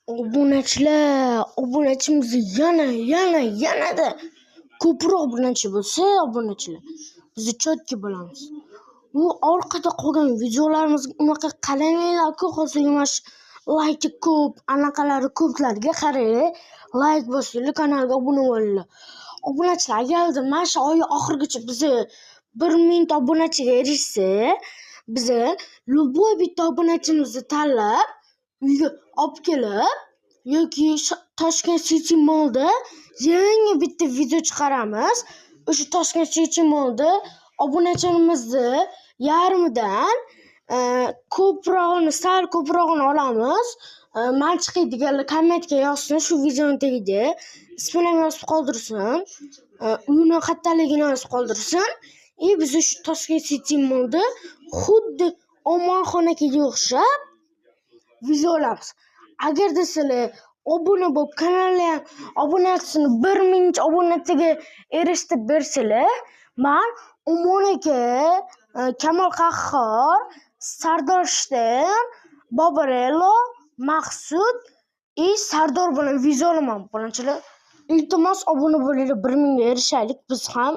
Obunachimizni yanada ko'proq obunachi bo'lsa, obunachilar biz chotki bo'lamiz. Bu orqada qolgan videolarimizga unaqa qaramanglar-ku, hozirgi mana shu layki ko'p, anaqalari ko'plarga qaranglar. Layk bosinglar, kanalga obuna bo'linglar. Obunachilar agarda mana shu oy oxirigacha biz 1000 ta obunachiga erishsa, biz любой bitta obunachimizni tanlab uyga olib kelib yoki Toshkent City Mallda yangi bitta video chiqaramiz. O'sha Toshkent City Mallda obunachimizni yarmidan sal ko'prog'ini olamiz. Mantiqiy deganlar kommentga yozsin, shu videoning tagiga ismini yozib qoldirsin, uyini qayerdaligini yozib qoldirsin. Biz shu Toshkent City Mallda xuddi omorxonaga o'xshab video olamiz. Agarda sizlar obuna bo'lib, kanalni ham obunachini 1000 obunachiga erishtirib bersanglar, men Umon aka, Kamol Qahhor, Sardor Shtem, Boborello, Maqsud Sardor bilan video olaman. Birinchilar, iltimos obuna bo'linglar, 1000 ga erishaylik biz ham.